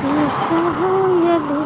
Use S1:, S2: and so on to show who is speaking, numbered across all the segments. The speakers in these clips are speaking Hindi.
S1: ऐसा हो या दिल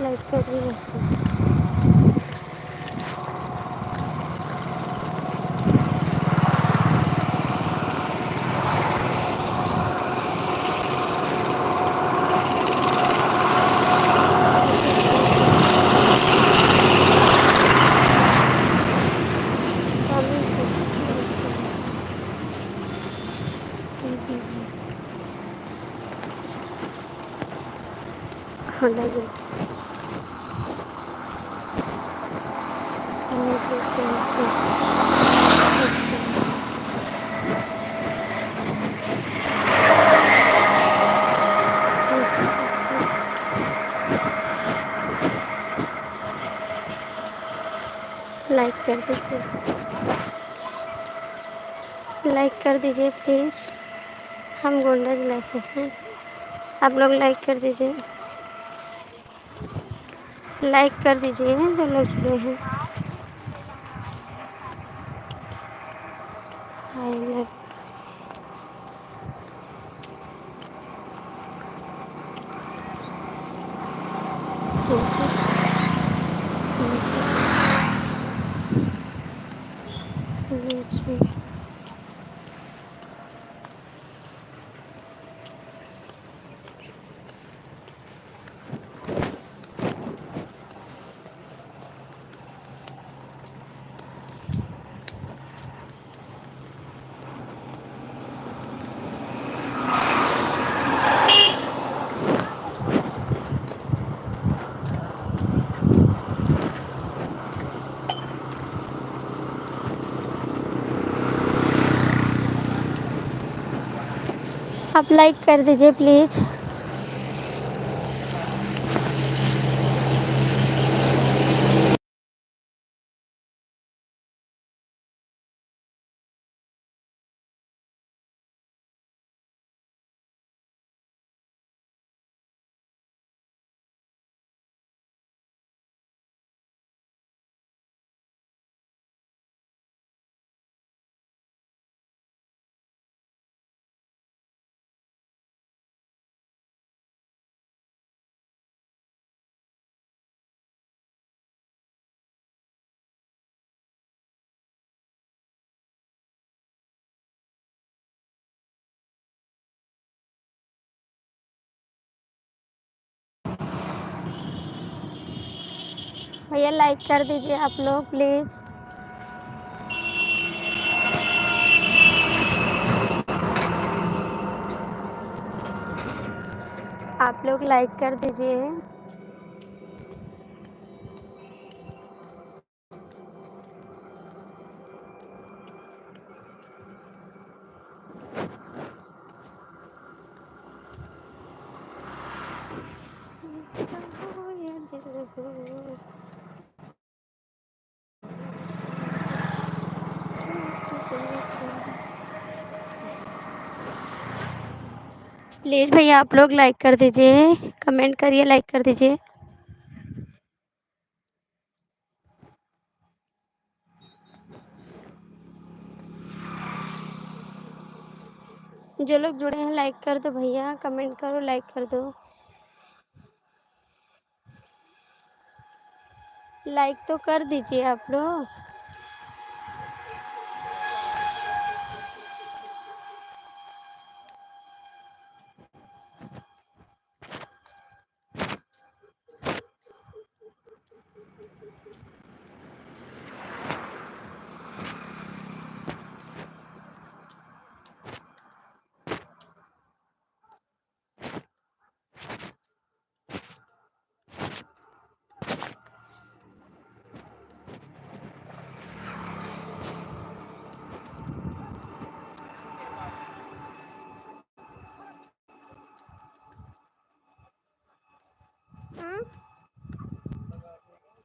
S1: लाइट कर रही है। खोला गया लाइक कर दीजिए, लाइक कर दीजिए प्लीज़। हम गोंडा जिला से हैं, आप लोग लाइक कर दीजिए, लाइक कर दीजिए जो लोग जुड़े हैं। आई लव आप लाइक कर दीजिए प्लीज़। भैया लाइक कर दीजिए आप लोग प्लीज़। आप लोग लाइक कर दीजिए। प्लीज़ भैया आप लोग लाइक कर दीजिए, कमेंट करिए, लाइक कर दीजिए। जो लोग जुड़े हैं लाइक कर दो भैया, कमेंट करो, लाइक कर दो। लाइक तो कर दीजिए आप लोग।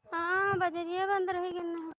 S1: हाँ बजरिया बंद रहेगी ना।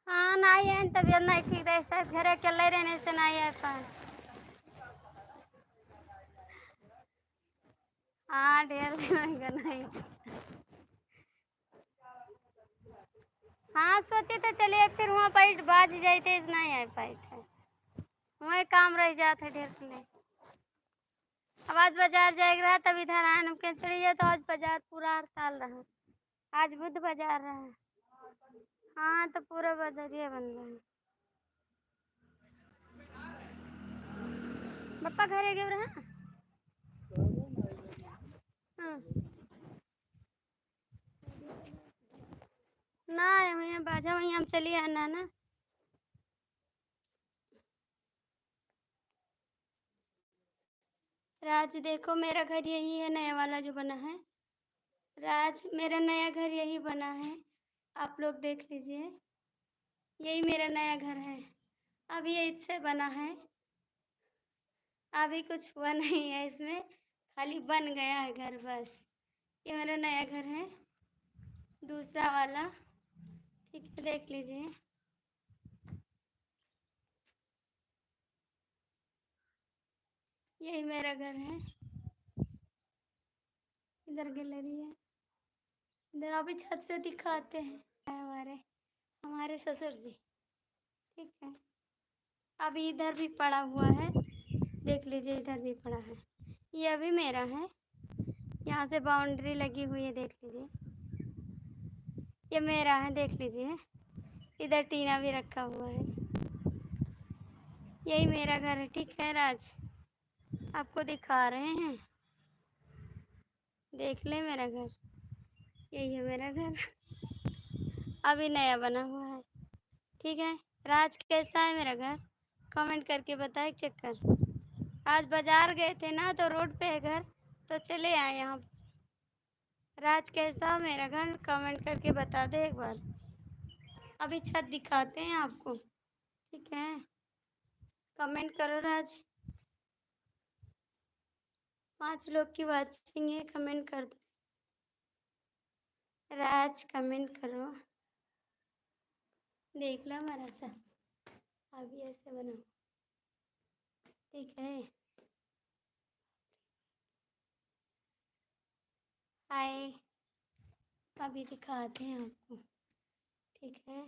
S1: हाँ नहीं है, तबीयत नहीं ठीक रहे, शायद घर अकेले रहने से नहीं आ पाए। हाँ ढेर दिन का नहीं। हाँ सोचे थे चलिए फिर वहाँ पैट बाज जाते, नहीं आ पाए थे, वहीं काम रह जाते ढेर के लिए। अब आज बाजार जाएगा तब इधर आए, हम कह चलिए तो आज बाजार पूरा हड़ताल रहा। आज बुध बाजार रहा। हाँ तो पूरा बाजारिया बन रहा है। पप्पा घरे गए रहा। हाँ ना वहीं बाजा, वहीं हम चलिए आना ना। राज देखो मेरा घर यही है, नया वाला जो बना है। राज मेरा नया घर यही बना है, आप लोग देख लीजिए। यही मेरा नया घर है, अभी ये इससे बना है, अभी कुछ हुआ नहीं है इसमें, खाली बन गया है घर बस। ये मेरा नया घर है, दूसरा वाला, ठीक है देख लीजिए। यही मेरा घर है, इधर गैलरी है, इधर अभी छत से दिखाते हैं हमारे हमारे ससुर जी, ठीक है। अभी इधर भी पड़ा हुआ है, देख लीजिए, इधर भी पड़ा है, ये अभी मेरा है। यहाँ से बाउंड्री लगी हुई है, देख लीजिए, ये मेरा है, देख लीजिए। इधर टीना भी रखा हुआ है, यही मेरा घर है, ठीक है। राज आपको दिखा रहे हैं, देख ले मेरा घर, यही है मेरा घर। अभी नया बना हुआ है। ठीक है। राज कैसा है मेरा घर, कमेंट करके बताए चेक कर। आज बाजार गए थे ना तो रोड पे है घर, तो चले आए यहाँ। राज कैसा मेरा घर कमेंट करके बता दे एक बार। अभी छत दिखाते हैं आपको। ठीक है, कमेंट करो राज। 5 लोग की वाचिंग है, कमेंट कर दो। राज कमेंट करो। देख लो हमारा छत अभी ऐसे बना। ठीक है। हाय, अभी दिखाते हैं आपको। ठीक है।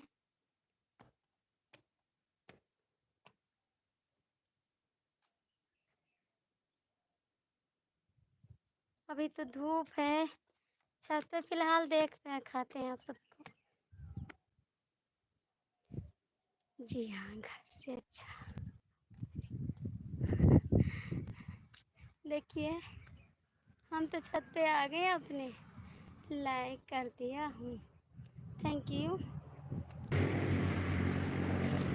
S1: अभी तो धूप है, छत पे फिलहाल देखते हैं, खाते हैं आप सबको। जी हाँ, घर से अच्छा। देखिए, हम तो छत पे आ गए अपने, लाइक कर दिया हूँ, थैंक यू।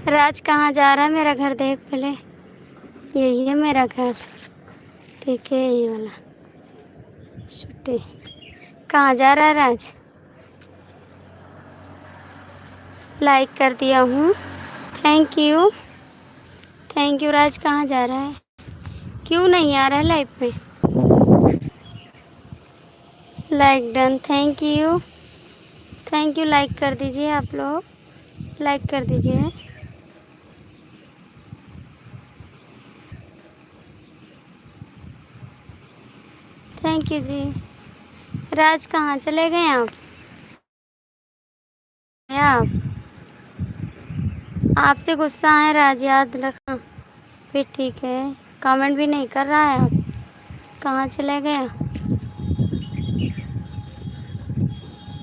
S1: राज कहाँ जा रहा है मेरा घर देख पहले। यही है मेरा घर। ठीक है, ये वाला छुट्टी। कहाँ जा रहा है राज। लाइक कर दिया हूँ, thank you. Thank you. Raj कहाँ जा रहा है, क्यों नहीं आ रहा है लाइव पे। Like done, thank you. Thank you, like कर दीजिए आप लोग, लाइक कर दीजिए। थैंक यू जी। राज कहाँ चले गए आप आपसे गुस्सा है राज, याद रखना। फिर ठीक है, कमेंट भी नहीं कर रहा है आप, कहाँ चले गए।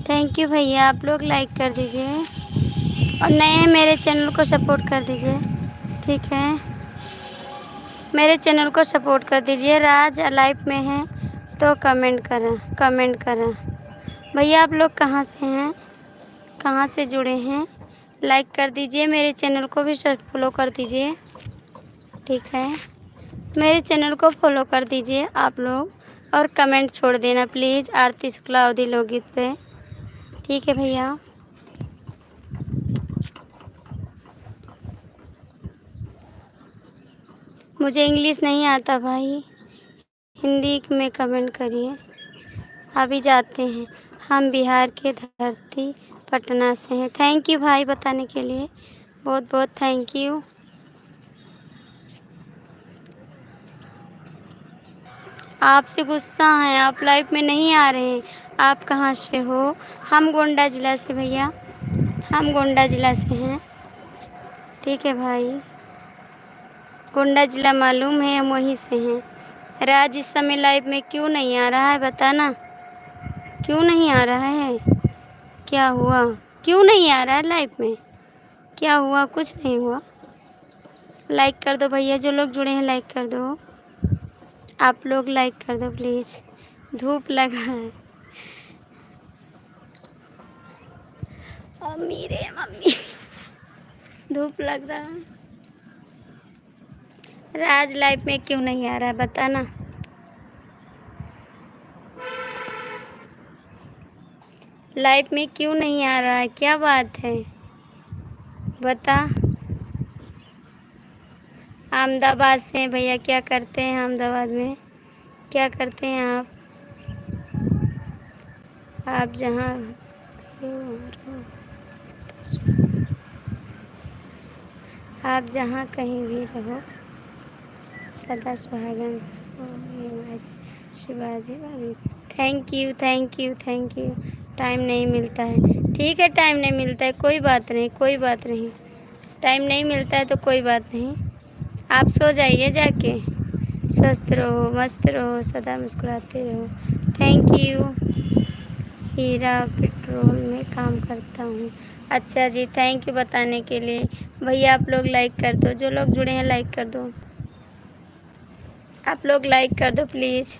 S1: थैंक यू भैया, आप लोग लाइक कर दीजिए और नए मेरे चैनल को सपोर्ट कर दीजिए। ठीक है, मेरे चैनल को सपोर्ट कर दीजिए। राज लाइव में है तो कमेंट करें। भैया आप लोग कहाँ से हैं, कहाँ से जुड़े हैं, लाइक कर दीजिए। मेरे चैनल को भी फॉलो कर दीजिए। ठीक है, मेरे चैनल को फॉलो कर दीजिए आप लोग और कमेंट छोड़ देना प्लीज़ आरती शुक्ला अवधि लोकगीत पे। ठीक है भैया। मुझे इंग्लिश नहीं आता भाई, हिंदी में कमेंट करिए। अभी जाते हैं, हम बिहार के धरती पटना से हैं। थैंक यू भाई बताने के लिए, बहुत बहुत थैंक यू। आपसे गुस्सा है, आप लाइव में नहीं आ रहे हैं। आप कहाँ से हो। हम गोंडा ज़िला से भैया, हम गोंडा ज़िला से हैं। ठीक है भाई, गोंडा ज़िला मालूम है, हम वहीं से हैं। राज इस समय लाइव में क्यों नहीं आ रहा है बताना, क्यों नहीं आ रहा है, क्या हुआ, क्यों नहीं आ रहा है लाइव में, क्या हुआ, कुछ नहीं हुआ। लाइक कर दो भैया, जो लोग जुड़े हैं लाइक कर दो, आप लोग लाइक कर दो प्लीज़। धूप लगा है। मम्मी रे मम्मी, धूप लग रहा है। राज लाइव में क्यों नहीं आ रहा है बताना। लाइव में क्यों नहीं आ रहा है, क्या बात है बता। अहमदाबाद से भैया, क्या करते हैं अहमदाबाद में, क्या करते हैं आप जहाँ आप जहाँ कहीं भी रहो सदा सुहागन Shivaji. Thank you thank you thank you. Time नहीं मिलता है, ठीक है, टाइम नहीं मिलता है, कोई बात नहीं, कोई बात नहीं। टाइम नहीं मिलता है तो कोई बात नहीं, आप सो जाइए जाके, स्वस्थ रहो, मस्त रहो, सदा मुस्कुराते रहो। Thank you. हीरा पेट्रोल में काम करता हूँ। अच्छा जी, थैंक यू बताने के लिए। भैया आप लोग लाइक कर दो, जो लोग जुड़े हैं लाइक कर दो, आप लोग लाइक कर दो प्लीज़।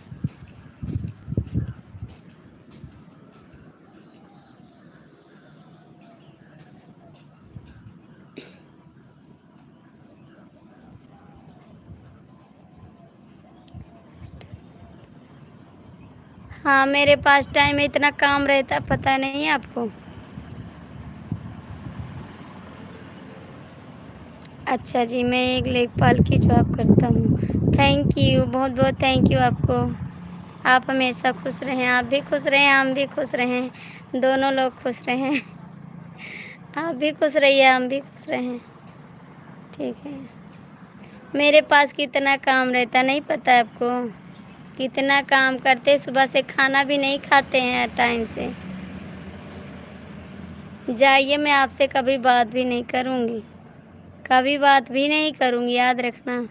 S1: हाँ, मेरे पास टाइम में इतना काम रहता, पता नहीं है आपको। अच्छा जी, मैं एक लेखपाल की जॉब करता हूँ। थैंक यू, बहुत बहुत थैंक यू आपको। आप हमेशा खुश रहें, आप भी खुश रहें, हम भी खुश रहें, दोनों लोग खुश रहें। आप भी खुश रहिए, हम भी खुश रहें। ठीक है। मेरे पास कितना काम रहता, नहीं पता है आपको? कितना काम करते, सुबह से खाना भी नहीं खाते हैं टाइम से। जाइए, मैं आपसे कभी बात भी नहीं करूँगी, कभी बात भी नहीं करूँगी, याद रखना।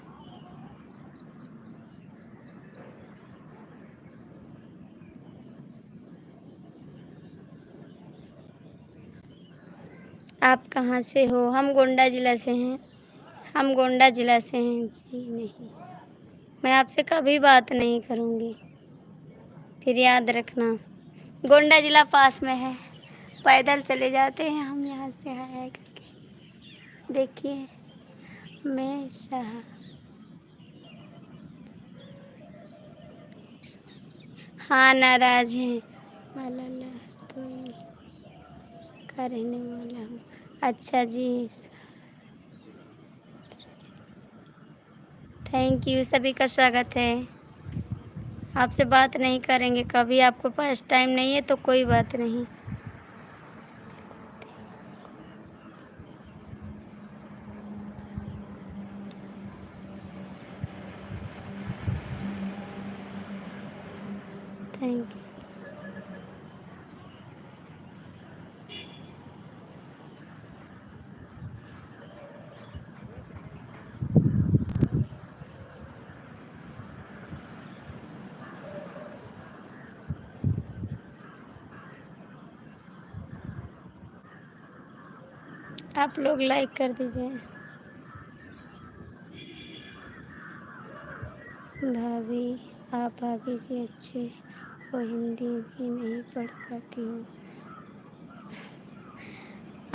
S1: आप कहाँ से हो? हम गोंडा ज़िला से हैं। हम गोंडा ज़िला से हैं जी। नहीं, मैं आपसे कभी बात नहीं करूँगी, फिर याद रखना। गोंडा ज़िला पास में है, पैदल चले जाते हैं हम यहाँ से आया करके। देखिए, मैं शाह। हाँ, नाराज़ हैं। मलाला तो का रहने वाला हूँ। अच्छा जी, थैंक यू, सभी का स्वागत है। आपसे बात नहीं करेंगे कभी, आपको पास टाइम नहीं है तो कोई बात नहीं। Thank you. आप लोग लाइक कर दीजिए। भाभी, आप भाभी जी अच्छे हो, हिंदी भी नहीं पढ़ पाती हो।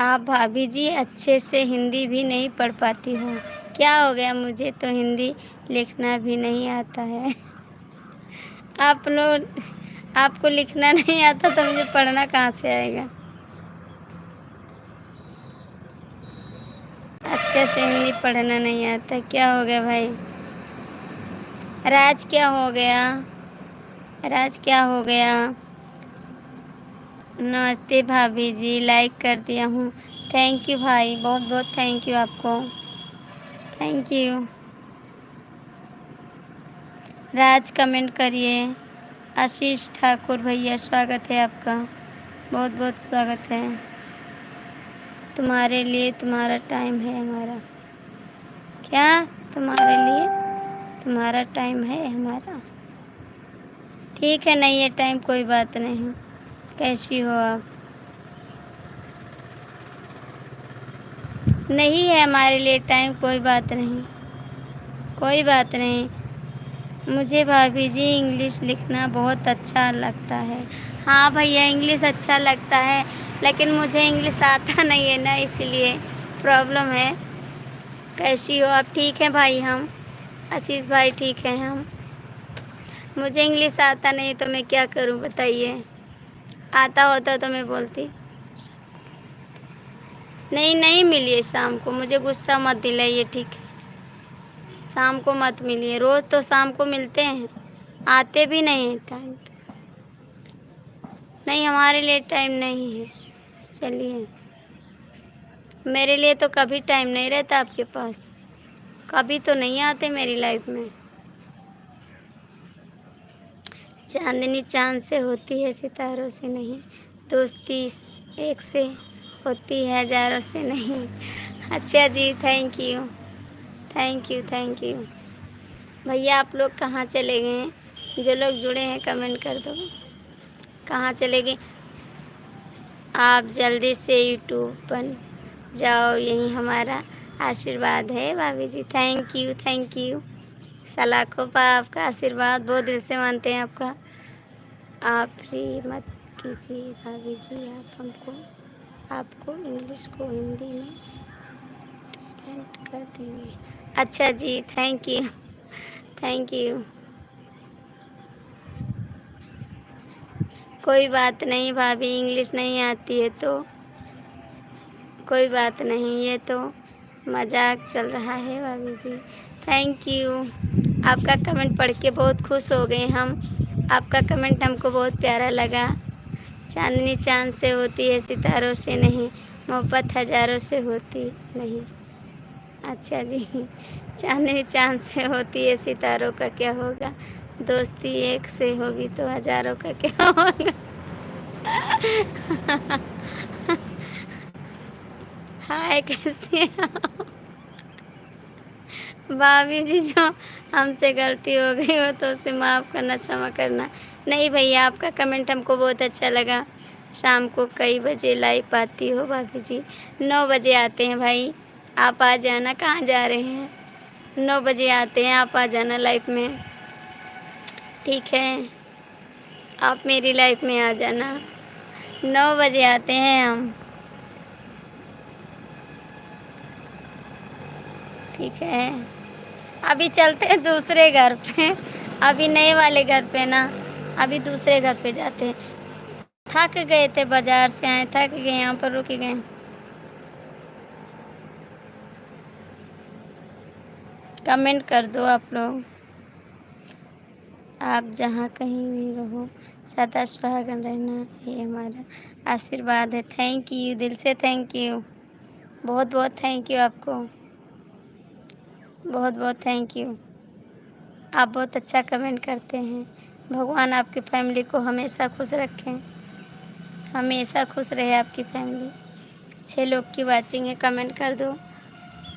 S1: आप भाभी जी अच्छे से हिंदी भी नहीं पढ़ पाती हो। क्या हो गया, मुझे तो हिंदी लिखना भी नहीं आता है। आप लोग, आपको लिखना नहीं आता तो मुझे पढ़ना कहाँ से आएगा। अच्छे से हिंदी पढ़ना नहीं आता, क्या हो गया भाई? राज क्या हो गया? राज क्या हो गया? नमस्ते भाभी जी, लाइक कर दिया हूँ। थैंक यू भाई, बहुत बहुत थैंक यू आपको, थैंक यू। राज कमेंट करिए। आशीष ठाकुर भैया, स्वागत है आपका, बहुत बहुत स्वागत है। तुम्हारे लिए तुम्हारा टाइम है हमारा। क्या? तुम्हारे लिए तुम्हारा टाइम है हमारा। ठीक है, नहीं है टाइम, कोई बात नहीं। कैसी हो आप? नहीं है हमारे लिए टाइम, कोई बात नहीं, कोई बात नहीं। मुझे भाभी जी इंग्लिश लिखना बहुत अच्छा लगता है। हाँ भैया, इंग्लिश अच्छा लगता है, लेकिन मुझे इंग्लिश आता नहीं है ना, इसलिए प्रॉब्लम है। कैसी हो आप? ठीक हैं भाई, हम आशीष भाई ठीक हैं हम। मुझे इंग्लिश आता नहीं तो मैं क्या करूं बताइए। आता होता तो मैं बोलती। नहीं, नहीं मिलिए शाम को, मुझे गुस्सा मत दिलाइए, ठीक है? शाम को मत मिलिए, रोज़ तो शाम को मिलते हैं, आते भी नहीं हैं टाइम पे। नहीं, हमारे लिए टाइम नहीं है। चलिए, मेरे लिए तो कभी टाइम नहीं रहता आपके पास, कभी तो नहीं आते मेरी लाइफ में। चांदनी चांद से होती है, सितारों से नहीं। दोस्ती एक से होती है, हज़ारों से नहीं। अच्छा जी, thank you, thank you, thank you. भैया आप लोग कहाँ चले गए हैं? जो लोग जुड़े हैं कमेंट कर दो, कहाँ चले गए? आप जल्दी से यूट्यूब बन जाओ, यही हमारा आशीर्वाद है भाभी जी। Thank you, thank you. सलाखों पर आपका आशीर्वाद, बहुत दिल से मानते हैं आपका। आप फ्री मत कीजिए भाभी जी, आप हमको, आपको इंग्लिश को हिंदी में ट्रांसलेट कर देंगे। अच्छा जी, थैंक यू, थैंक यू। कोई बात नहीं भाभी, इंग्लिश नहीं आती है तो कोई बात नहीं, ये तो मजाक चल रहा है भाभी जी। थैंक यू, आपका कमेंट पढ़ के बहुत खुश हो गए हम। आपका कमेंट हमको बहुत प्यारा लगा। चांदनी चांद से होती है, सितारों से नहीं। मोहब्बत हजारों से होती नहीं। अच्छा जी, चांदनी चांद से होती है, सितारों का क्या होगा। दोस्ती एक से होगी तो हजारों का क्या होगा। हाय, कैसी हैं आप? भाभी जी, जो हमसे गलती हो गई हो तो उसे माफ़ करना, क्षमा करना। नहीं भैया, आपका कमेंट हमको बहुत अच्छा लगा। शाम को कई बजे लाइव आती हो भाभी जी? 9 बजे आते हैं भाई, आप आ जाना। कहाँ जा रहे हैं? 9 बजे आते हैं, आप आ जाना लाइव में, ठीक है? आप मेरी लाइफ में आ जाना। 9 बजे आते हैं हम, ठीक है? अभी चलते हैं दूसरे घर पे, अभी नए वाले घर पे ना, अभी दूसरे घर पे जाते हैं। थक गए थे, बाजार से आए, थक गए, यहाँ पर रुक गए। कमेंट कर दो आप लोग। आप जहाँ कहीं भी रहो, सदा सुहागन रहना, ये हमारा आशीर्वाद है। थैंक यू, दिल से थैंक यू, बहुत बहुत थैंक यू आपको, बहुत बहुत थैंक यू। आप बहुत अच्छा कमेंट करते हैं। भगवान आपकी फैमिली को हमेशा खुश रखें, हमेशा खुश रहे आपकी फैमिली। 6 लोग की वाचिंग है, कमेंट कर दो।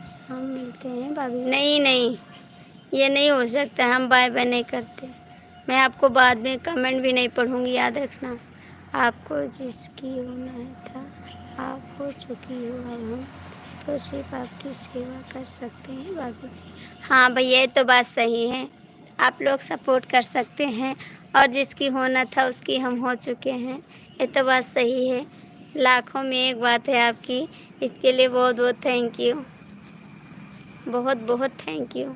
S1: शाम मिलते हैं भाभी। नहीं नहीं, ये नहीं हो सकता, हम बाय बाय नहीं करते। मैं आपको बाद में कमेंट भी नहीं पढ़ूंगी, याद रखना। आपको जिसकी होना था आप हो चुकी हो, अब हम तो सिर्फ आपकी सेवा कर सकते हैं भाभी जी। हाँ भैया, ये तो बात सही है, आप लोग सपोर्ट कर सकते हैं, और जिसकी होना था उसकी हम हो चुके हैं, ये तो बात सही है। लाखों में एक बात है आपकी, इसके लिए बहुत बहुत थैंक यू, बहुत बहुत थैंक यू।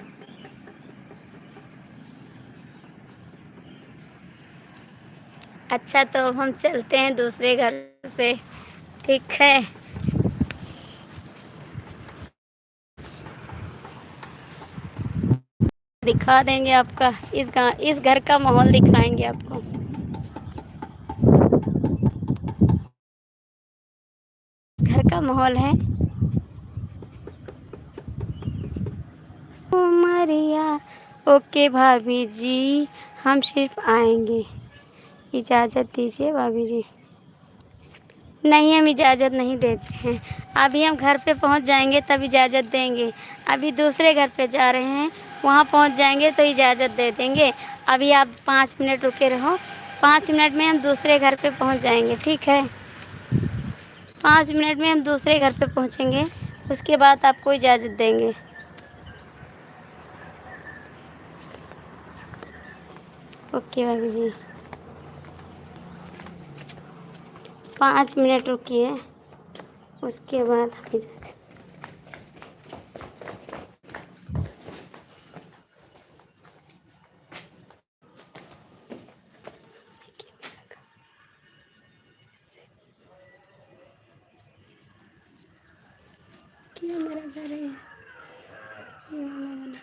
S1: अच्छा, तो हम चलते हैं दूसरे घर पे, ठीक है? दिखा देंगे आपका, इस घर का माहौल दिखाएंगे आपको। घर का माहौल है उमरिया। ओके भाभी जी, हम सिर्फ आएंगे, इजाज़त दीजिए भाभी जी। नहीं, हम इजाज़त नहीं देते हैं, अभी हम घर पे पहुंच जाएंगे तब इजाज़त देंगे। अभी दूसरे घर पे जा रहे हैं, वहां पहुंच जाएंगे तो इजाज़त दे देंगे। अभी आप 5 मिनट रुके रहो, 5 मिनट में हम दूसरे घर पे पहुंच जाएंगे, ठीक है? 5 मिनट में हम दूसरे घर पे पहुंचेंगे, उसके बाद आपको इजाज़त देंगे। ओके भाभी जी, 5 मिनट रुकिए, उसके बाद हम इजाज़त। क्या मेरा घर है, ये वाला बना।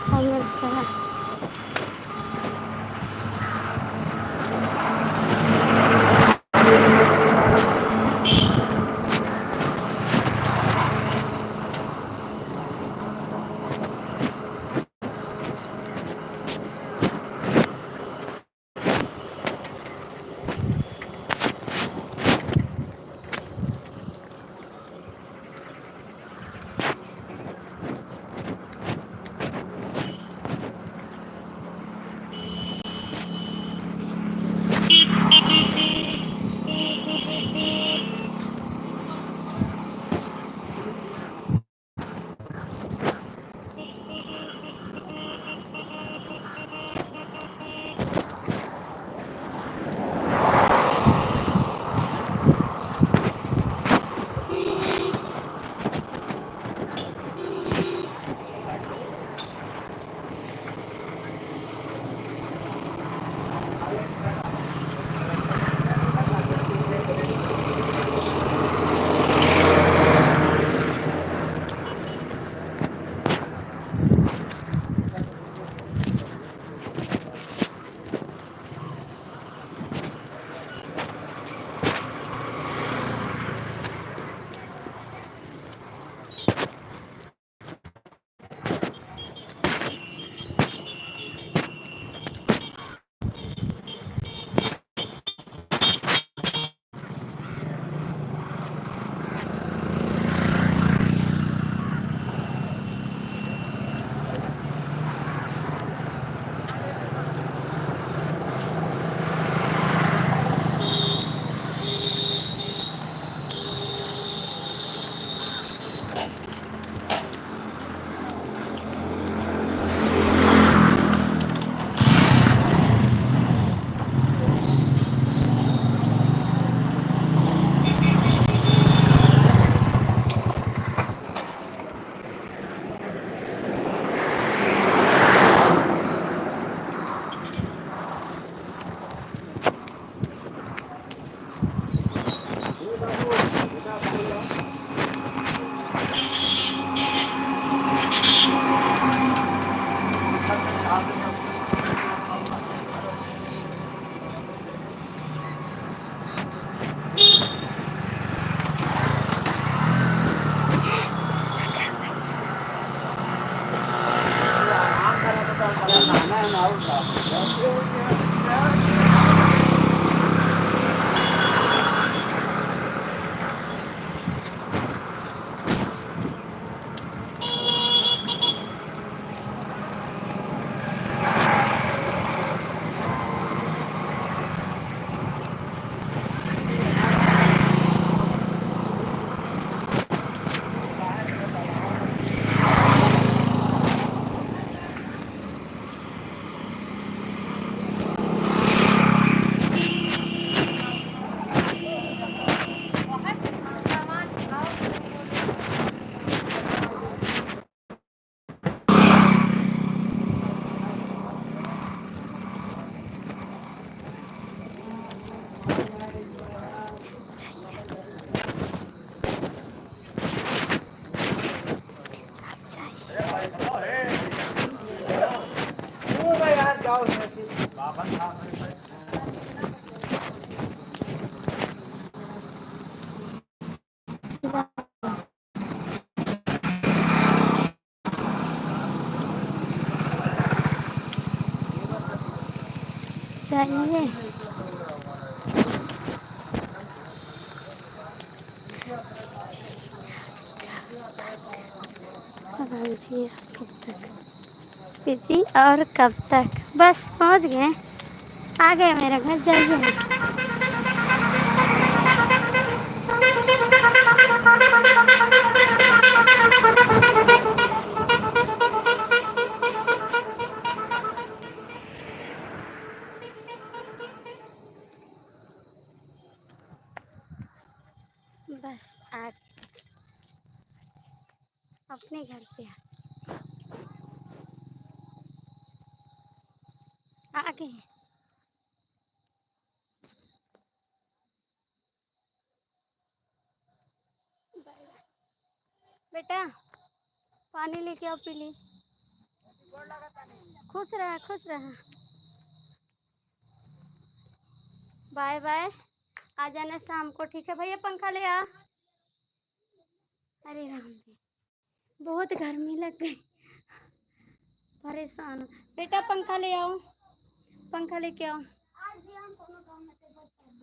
S1: हम मिलते हैं। चाहिए जी कब तक जी और कब तक बस पहुंच गए आ गए मेरे घर जाइए बस आ अपने घर पे आ गए बेटा पानी लेके आओ पी ली खुश रहा बाय बाय आ जाना शाम को ठीक है भैया पंखा ले आ अरे राम जी बहुत गर्मी लग गई परेशान बेटा पंखा ले आओ पंखा लेके आओ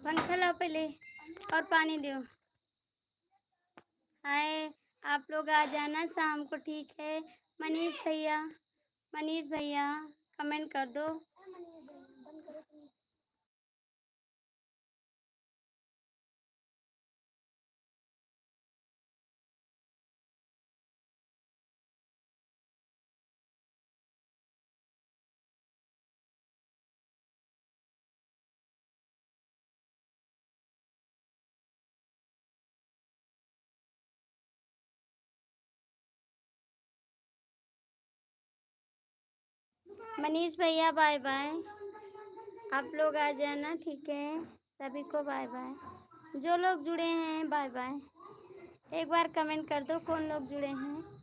S1: पंखा लाओ पहले और पानी दो हाय आप लोग आ जाना शाम को ठीक है मनीष भैया कमेंट कर दो मनीष भैया बाय बाय आप लोग आ जाना ठीक है सभी को बाय बाय जो लोग जुड़े हैं बाय बाय एक बार कमेंट कर दो कौन लोग जुड़े हैं